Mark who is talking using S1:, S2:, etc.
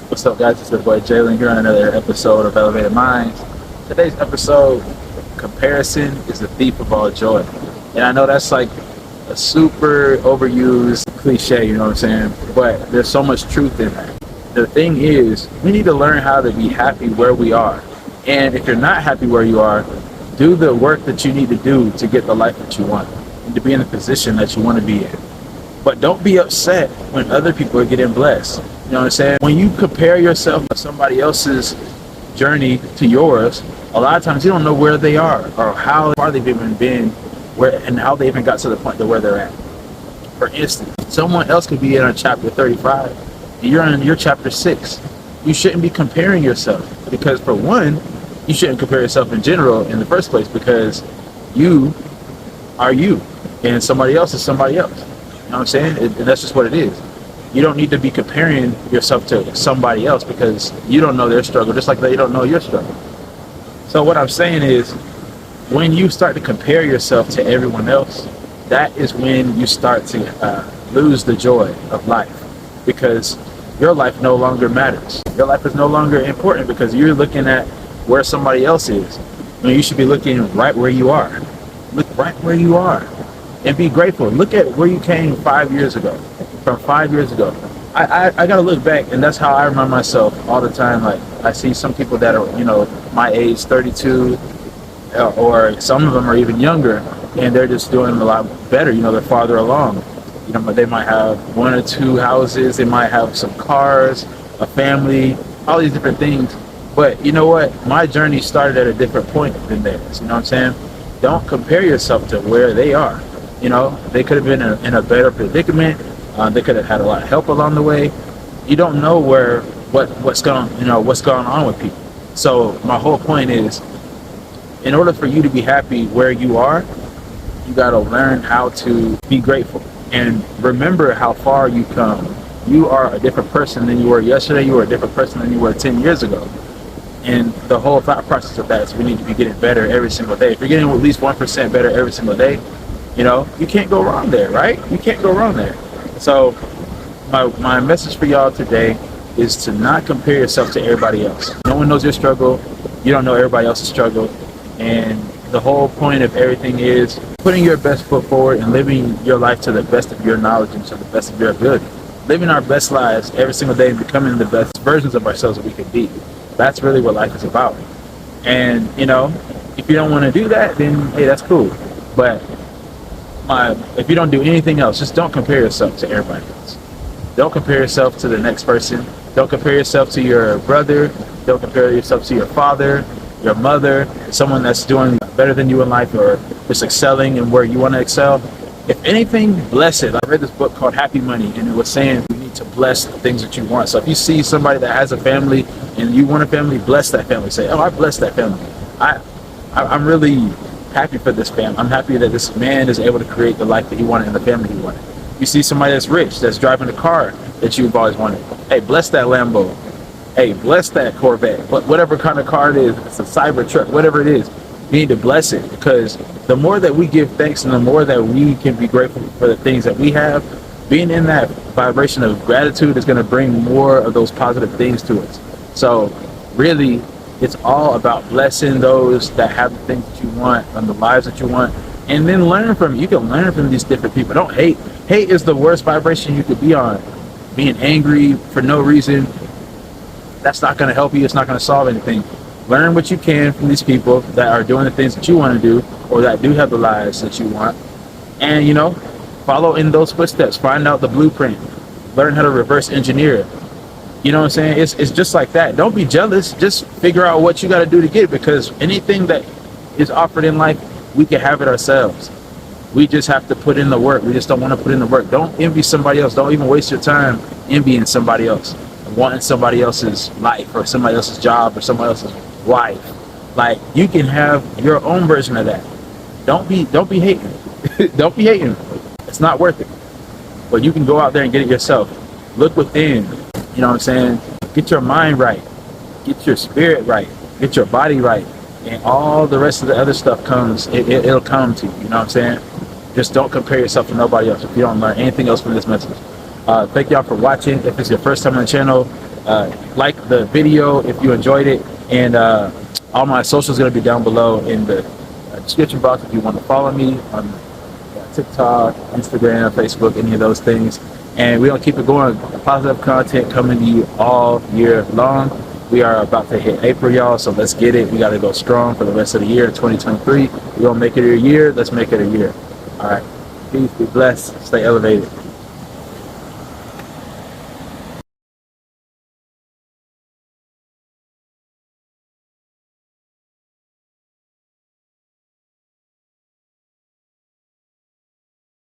S1: What's up, guys? It's your boy Jalen here on another episode of Elevated Minds. Today's episode, comparison is the thief of all joy. And I know that's like a super overused cliche, you know what I'm saying? But there's so much truth in that. The thing is, we need to learn how to be happy where we are. And if you're not happy where you are, do the work that you need to do to get the life that you want and to be in the position that you want to be in. But don't be upset when other people are getting blessed. You know what I'm saying? When you compare yourself to somebody else's journey to yours, a lot of times you don't know where they are or how far they've even been, and how they even got to the point to where they're at. For instance, someone else could be in chapter 35 and you're in your chapter 6. You shouldn't be comparing yourself, because for one, you shouldn't compare yourself in general in the first place, because you are you and somebody else is somebody else. You know what I'm saying? And that's just what it is. You don't need to be comparing yourself to somebody else, because you don't know their struggle, just like they don't know your struggle. So what I'm saying is, when you start to compare yourself to everyone else, that is when you start to lose the joy of life, because your life no longer matters. Your life is no longer important because you're looking at where somebody else is. When you should be looking right where you are. Look right where you are and be grateful. Look at where you came 5 years ago. From 5 years ago, I gotta look back, and that's how I remind myself all the time. Like, I see some people that are, my age, 32, or some of them are even younger, and they're just doing a lot better. They're farther along. They might have 1 or 2 houses, they might have some cars, a family, all these different things. But you know what? My journey started at a different point than theirs. You know what I'm saying? Don't compare yourself to where they are. They could have been in a better predicament. They could have had a lot of help along the way. You don't know what's going on with people. So my whole point is, in order for you to be happy where you are, you got to learn how to be grateful and remember how far you come. You are a different person than you were yesterday. You are a different person than you were 10 years ago. And the whole thought process of that is we need to be getting better every single day. If you're getting at least 1% better every single day, you can't go wrong there, right? You can't go wrong there. So my message for y'all today is to not compare yourself to everybody else. No one knows your struggle. You don't know everybody else's struggle. And the whole point of everything is putting your best foot forward and living your life to the best of your knowledge and to the best of your ability. Living our best lives every single day and becoming the best versions of ourselves that we can be. That's really what life is about. And, if you don't want to do that, then, hey, that's cool. But if you don't do anything else, just don't compare yourself to everybody else. Don't compare yourself to the next person. Don't compare yourself to your brother. Don't compare yourself to your father, your mother, someone that's doing better than you in life or just excelling in where you want to excel. If anything, bless it. I read this book called Happy Money, and it was saying you need to bless the things that you want. So if you see somebody that has a family and you want a family, bless that family. Say, oh, I bless that family. I'm really happy for this family. I'm happy that this man is able to create the life that he wanted and the family he wanted. You see somebody that's rich, that's driving a car that you've always wanted. Hey, bless that Lambo. Hey, bless that Corvette. Whatever kind of car it is, if it's a cyber truck, whatever it is, you need to bless it, because the more that we give thanks and the more that we can be grateful for the things that we have, being in that vibration of gratitude is going to bring more of those positive things to us. So really, it's all about blessing those that have the things that you want and the lives that you want, and then learn from it. You can learn from these different people. Don't hate. Hate is the worst vibration you could be on. Being angry for no reason, that's not going to help you. It's not going to solve anything. Learn what you can from these people that are doing the things that you want to do, or that do have the lives that you want, and follow in those footsteps. Find out the blueprint. Learn how to reverse engineer it. You know what I'm saying? It's just like that. Don't be jealous. Just figure out what you got to do to get it, because anything that is offered in life, we can have it ourselves. We just have to put in the work. We just don't want to put in the work. Don't envy somebody else. Don't even waste your time envying somebody else, wanting somebody else's life or somebody else's job or somebody else's wife. Like, you can have your own version of that. Don't be hating. Don't be hating. It's not worth it. But you can go out there and get it yourself. Look within. You know what I'm saying? Get your mind right. Get your spirit right. Get your body right. And all the rest of the other stuff comes. It'll come to you. You know what I'm saying? Just don't compare yourself to nobody else if you don't learn anything else from this message. Thank y'all for watching. If it's your first time on the channel, like the video if you enjoyed it, and all my socials are going to be down below in the description box if you want to follow me on TikTok, Instagram, Facebook, any of those things. And we're going to keep it going. Positive content coming to you all year long. We are about to hit April, y'all, so let's get it. We got to go strong for the rest of the year, 2023. We're going to make it a year. Let's make it a year. All right. Peace, be blessed, stay elevated.